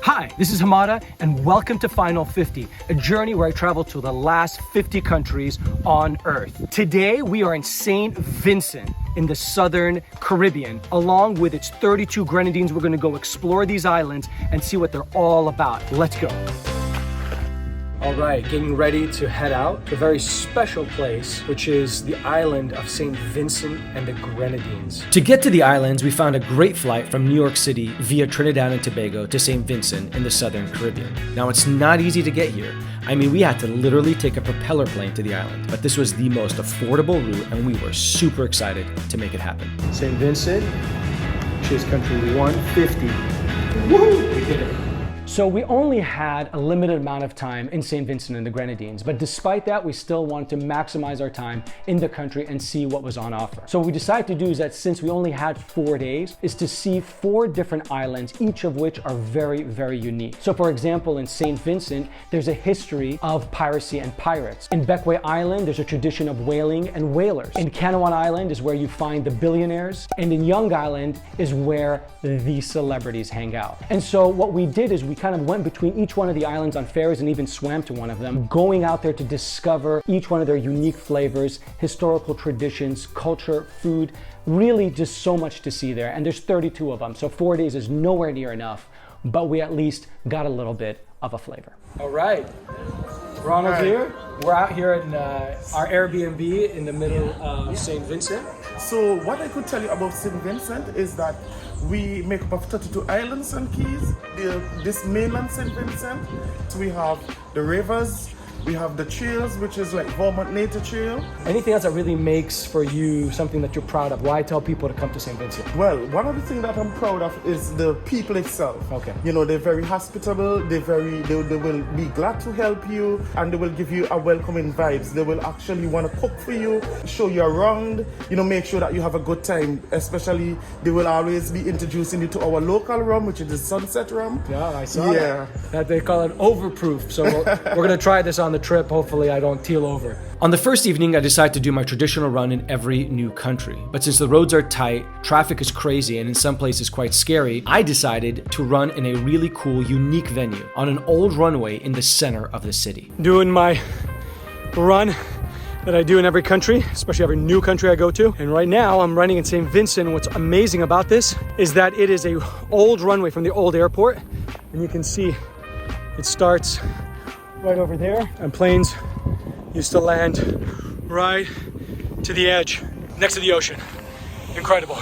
Hi, this is Hamada, and welcome to Final 50, a journey where I travel to the last 50 countries on Earth. Today, we are in St. Vincent in the Southern Caribbean. Along with its 32 grenadines, we're gonna go explore these islands and see what they're all about. Let's go. All right, getting ready to head out to a very special place, which is the island of St. Vincent and the Grenadines. To get to the islands, we found a great flight from New York City via Trinidad and Tobago to St. Vincent in the Southern Caribbean. Now, it's not easy to get here. I mean, we had to literally take a propeller plane to the island, but this was the most affordable route, and we were super excited to make it happen. St. Vincent, which is country 150. Woohoo! We did it. So we only had a limited amount of time in St. Vincent and the Grenadines, but despite that, we still wanted to maximize our time in the country and see what was on offer. So what we decided to do is that since we only had 4 days, is to see 4 different islands, each of which are very, very unique. So for example, in St. Vincent, there's a history of piracy and pirates. In Bequia Island, there's a tradition of whaling and whalers. In Canouan Island is where you find the Billionaires, and in Young Island is where the celebrities hang out. And so what we did is we kind of went between each one of the islands on ferries and even swam to one of them, going out there to discover each one of their unique flavors, historical traditions, culture, food, really just so much to see there. And there's 32 of them, so 4 days is nowhere near enough, but we at least got a little bit of a flavor. All right, Ronel here. We're out here in our Airbnb in the middle of St. Vincent. So what I could tell you about St. Vincent is that we make up of 32 islands and keys. This mainland St. Vincent, so we have the rivers, we have the trails, which is like Vermont Nature Trail. Anything else that really makes for you something that you're proud of? Why tell people to come to St. Vincent? Well, one of the things that I'm proud of is the people itself. Okay. You know, they're very hospitable, they will be glad to help you, and they will give you a welcoming vibes. They will actually want to cook for you, show you around, you know, make sure that you have a good time. Especially, they will always be introducing you to our local rum, which is the Sunset Rum. Yeah, I saw that. They call it Overproof. So we're gonna try this on the trip. Hopefully I don't teal over. On the first evening, I decided to do my traditional run in every new country. But since the roads are tight, traffic is crazy, and in some places quite scary, I decided to run in a really cool, unique venue on an old runway in the center of the city. Doing my run that I do in every country, especially every new country I go to. And right now I'm running in St. Vincent. What's amazing about this is that it is a old runway from the old airport. And you can see it starts right over there, and planes used to land right to the edge, next to the ocean. Incredible.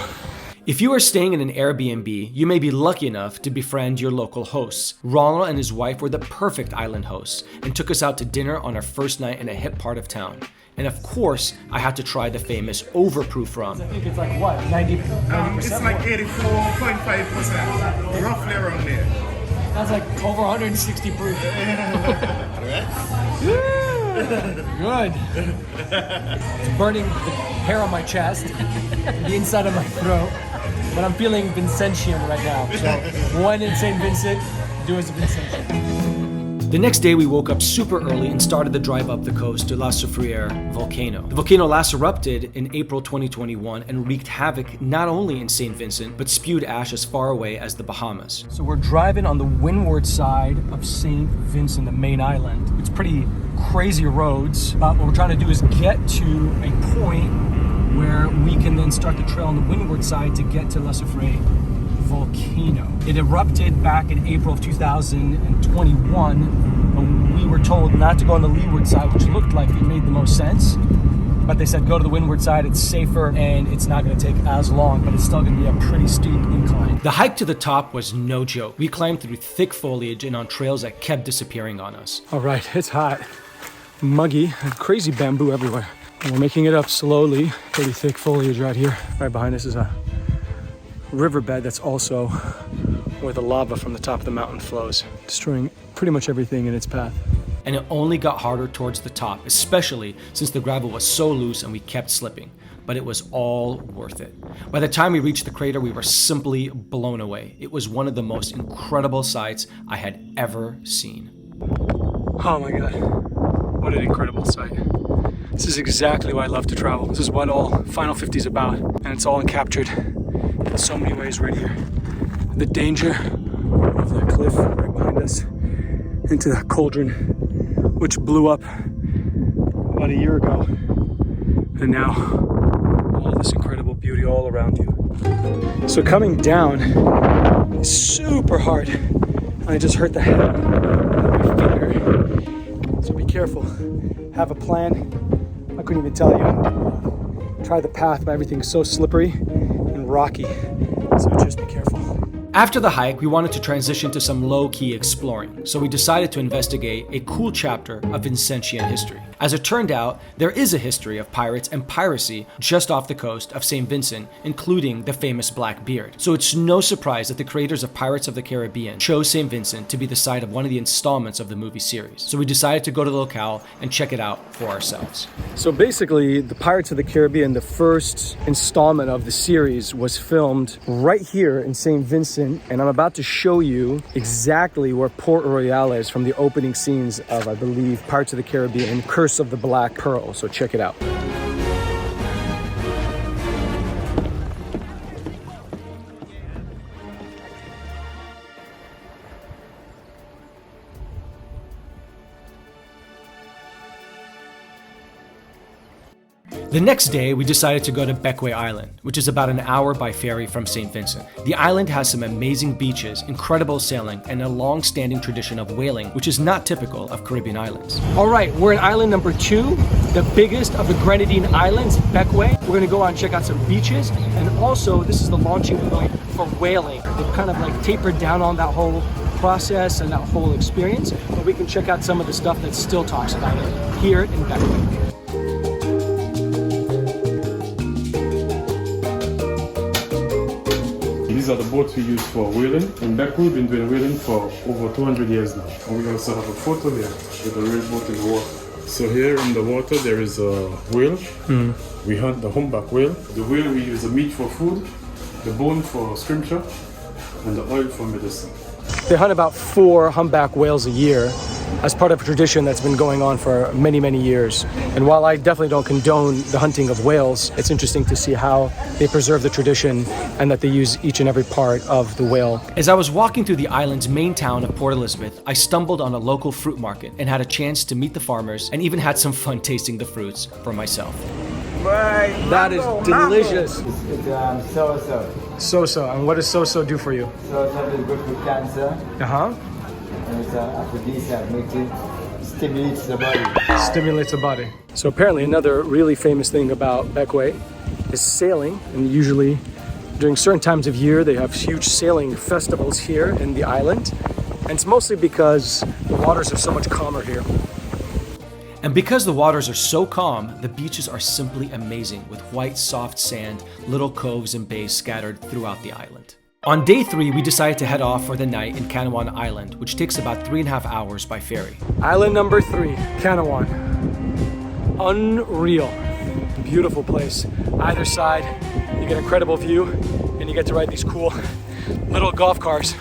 If you are staying in an Airbnb, you may be lucky enough to befriend your local hosts. Ronel and his wife were the perfect island hosts and took us out to dinner on our first night in a hip part of town. And of course, I had to try the famous Overproof Rum. I think it's like what, 90%? It's like 84.5%, roughly around there. That's like over 160 proof. Good. It's burning the hair on my chest, the inside of my throat, but I'm feeling Vincentian right now. So one in St. Vincent, do as a Vincentian. The next day, we woke up super early and started the drive up the coast to La Soufrière volcano. The volcano last erupted in April 2021 and wreaked havoc not only in St. Vincent, but spewed ash as far away as the Bahamas. So we're driving on the windward side of St. Vincent, the main island. It's pretty crazy roads. What we're trying to do is get to a point where we can then start the trail on the windward side to get to La Soufrière volcano. It erupted back in April of 2021, but we were told not to go on the leeward side, which looked like it made the most sense. But they said go to the windward side, it's safer and it's not going to take as long, but it's still going to be a pretty steep incline. The hike to the top was no joke. We climbed through thick foliage and on trails that kept disappearing on us. All right, it's hot, muggy, and crazy bamboo everywhere. And we're making it up slowly. Pretty thick foliage right here. Right behind us is a riverbed that's also where the lava from the top of the mountain flows, destroying pretty much everything in its path. And it only got harder towards the top, especially since the gravel was so loose and we kept slipping. But it was all worth it. By the time we reached the crater, we were simply blown away. It was one of the most incredible sights I had ever seen. Oh my God, what an incredible sight. This is exactly why I love to travel. This is what all Final 50 is about, and it's all captured in so many ways right here. The danger of that cliff right behind into the cauldron, which blew up about a year ago. And now, all this incredible beauty all around you. So coming down is super hard. I just hurt the head of my finger. So be careful. Have a plan. I couldn't even tell you. Try the path, but everything's so slippery and rocky. So just be careful. After the hike, we wanted to transition to some low-key exploring, so we decided to investigate a cool chapter of Vincentian history. As it turned out, there is a history of pirates and piracy just off the coast of St. Vincent, including the famous Black Beard. So it's no surprise that the creators of Pirates of the Caribbean chose St. Vincent to be the site of one of the installments of the movie series. So we decided to go to the locale and check it out for ourselves. So basically, the Pirates of the Caribbean, the first installment of the series, was filmed right here in St. Vincent. And I'm about to show you exactly where Port Royal is from the opening scenes of, I believe, Pirates of the Caribbean, Curse of the Black Pearl. So check it out. The next day, we decided to go to Bequia Island, which is about an hour by ferry from St. Vincent. The island has some amazing beaches, incredible sailing, and a long-standing tradition of whaling, which is not typical of Caribbean islands. All right, we're in island number 2, the biggest of the Grenadine Islands, Bequia. We're gonna go out and check out some beaches, and also this is the launching point for whaling. They've kind of like tapered down on that whole process and that whole experience, but we can check out some of the stuff that still talks about it here in Bequia. These are the boats we use for whaling. In Bequia, we've been doing whaling for over 200 years now. And we also have a photo here with a real boat in the water. So here in the water, there is a whale. We hunt the humpback whale. The whale, we use the meat for food, the bone for scripture, and the oil for medicine. They hunt about 4 humpback whales a year as part of a tradition that's been going on for many, many years. And while I definitely don't condone the hunting of whales, it's interesting to see how they preserve the tradition and that they use each and every part of the whale. As I was walking through the island's main town of Port Elizabeth, I stumbled on a local fruit market and had a chance to meet the farmers and even had some fun tasting the fruits for myself. That is delicious. It's so-so. So-so. And what does so-so do for you? So-so is good for cancer. Uh-huh. And it's aphrodisiac, makes it stimulates the body. Stimulates the body. So apparently another really famous thing about Bequia is sailing. And usually during certain times of year, they have huge sailing festivals here in the island. And it's mostly because the waters are so much calmer here. And because the waters are so calm, the beaches are simply amazing with white, soft sand, little coves and bays scattered throughout the island. On day 3, we decided to head off for the night in Canouan Island, which takes about 3.5 hours by ferry. Island number 3, Canouan. Unreal. Beautiful place. Either side, you get an incredible view, and you get to ride these cool little golf cars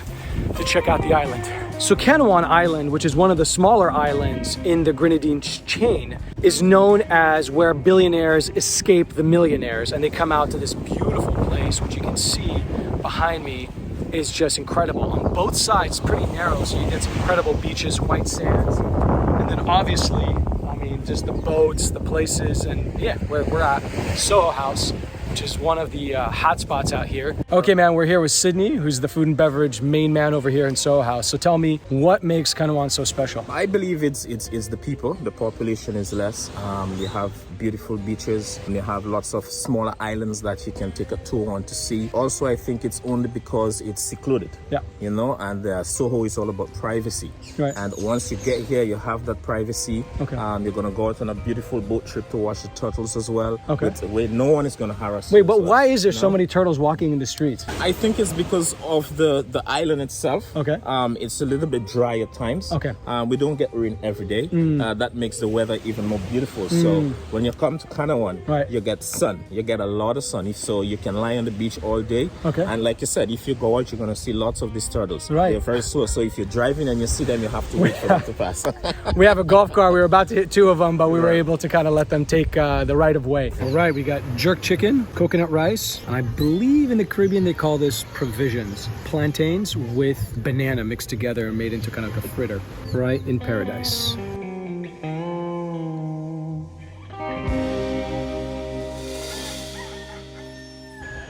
to check out the island. So Canouan Island, which is one of the smaller islands in the Grenadine chain, is known as where billionaires escape the millionaires, and they come out to this beautiful place, which you can see behind me is just incredible. On both sides, pretty narrow, so you get some incredible beaches, white sands, and then obviously, I mean, just the boats, the places, and yeah, where we're at, Soho House, which is one of the hot spots out here. Okay, man, we're here with Sydney, who's the food and beverage main man over here in Soho House. So tell me, what makes Canouan so special? I believe it's the people. The population is less. They have beautiful beaches, and they have lots of smaller islands that you can take a tour on to see. Also, I think it's only because it's secluded. Yeah. You know, and Soho is all about privacy. Right. And once you get here, you have that privacy. Okay. You're gonna go out on a beautiful boat trip to watch the turtles as well. Okay. Where no one is gonna harass. Wait, but why is there so many turtles walking in the streets? I think it's because of the island itself. Okay. It's a little bit dry at times. Okay. We don't get rain every day. That makes the weather even more beautiful. So when you come to Canouan, you get sun. You get a lot of sun, so you can lie on the beach all day. Okay. And like you said, if you go out, you're gonna see lots of these turtles. Right. They're very slow. So if you're driving and you see them, you have to wait for them to pass. We have a golf car. We were about to hit 2 of them, but we were able to kind of let them take the right of way. All right, we got jerk chicken coconut rice, and I believe in the Caribbean they call this provisions. Plantains with banana mixed together and made into kind of a fritter. Right in paradise.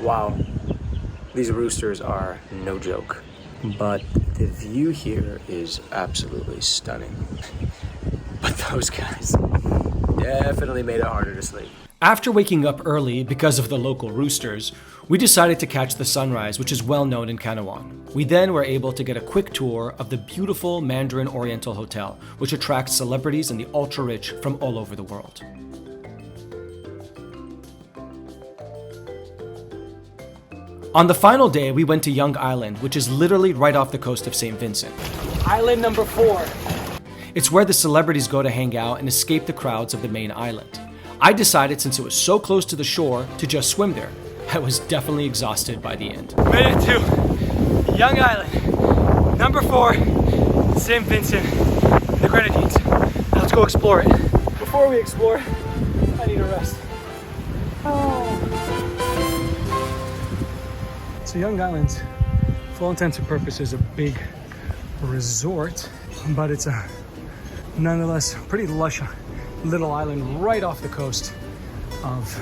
Wow, these roosters are no joke, but the view here is absolutely stunning. But those guys definitely made it harder to sleep. After waking up early because of the local roosters, we decided to catch the sunrise, which is well known in Canouan. We then were able to get a quick tour of the beautiful Mandarin Oriental Hotel, which attracts celebrities and the ultra-rich from all over the world. On the final day, we went to Young Island, which is literally right off the coast of St. Vincent. Island number 4. It's where the celebrities go to hang out and escape the crowds of the main island. I decided, since it was so close to the shore, to just swim there. I was definitely exhausted by the end. Made it to Young Island, number 4, St. Vincent, the Grenadines. Now let's go explore it. Before we explore, I need a rest. So Young Island's, for all intents and purposes, a big resort, but it's a nonetheless pretty lush little island right off the coast of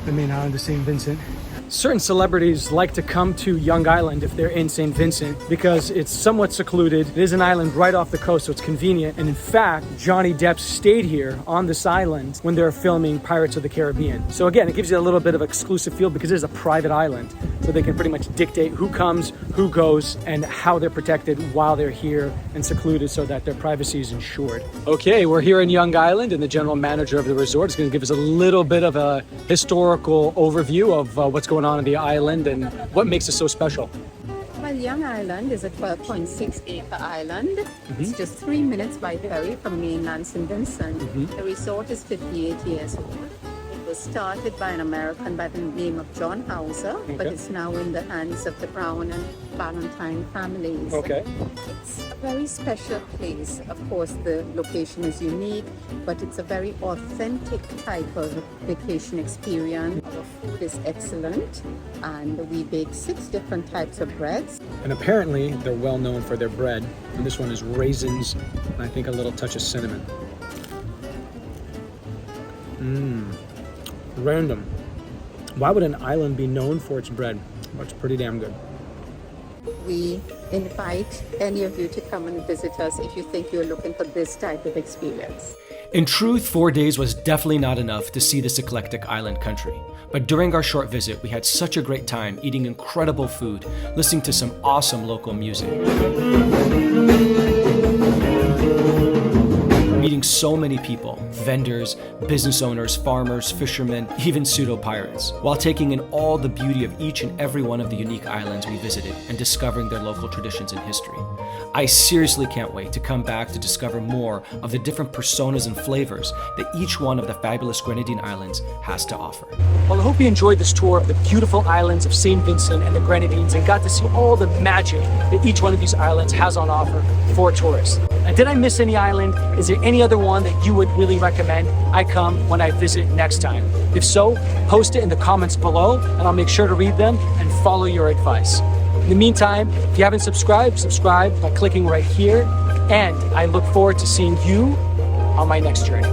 the main island of St. Vincent. Certain celebrities like to come to Young Island if they're in St. Vincent because it's somewhat secluded. It is an island right off the coast, so it's convenient. And in fact, Johnny Depp stayed here on this island when they were filming Pirates of the Caribbean. So again, it gives you a little bit of exclusive feel because it is a private island. So they can pretty much dictate who comes, who goes, and how they're protected while they're here and secluded so that their privacy is ensured. Okay, we're here in Young Island, and the general manager of the resort is going to give us a little bit of a historical overview of what's going on the island and what makes it so special. Well, Young Island is a 12.6 acre island. It's just 3 minutes by ferry from mainland St. Vincent. The resort is 58 years old. It was started by an American by the name of John Hauser, but it's now in the hands of the Brown and Valentine families. Okay. It's a very special place. Of course, the location is unique, but it's a very authentic type of vacation experience. Our food is excellent, and we bake 6 different types of breads. And apparently, they're well known for their bread. And this one is raisins, and I think a little touch of cinnamon. Random. Why would an island be known for its bread? Well, it's pretty damn good. We invite any of you to come and visit us if you think you're looking for this type of experience. In truth, 4 days was definitely not enough to see this eclectic island country. But during our short visit, we had such a great time eating incredible food, listening to some awesome local music, meeting so many people, vendors, business owners, farmers, fishermen, even pseudo-pirates, while taking in all the beauty of each and every one of the unique islands we visited and discovering their local traditions and history. I seriously can't wait to come back to discover more of the different personas and flavors that each one of the fabulous Grenadine Islands has to offer. Well, I hope you enjoyed this tour of the beautiful islands of St. Vincent and the Grenadines and got to see all the magic that each one of these islands has on offer for tourists. And did I miss any island? Is there any other one that you would really recommend I come when I visit next time? If so, post it in the comments below and I'll make sure to read them and follow your advice. In the meantime, if you haven't subscribed, subscribe by clicking right here. And I look forward to seeing you on my next journey.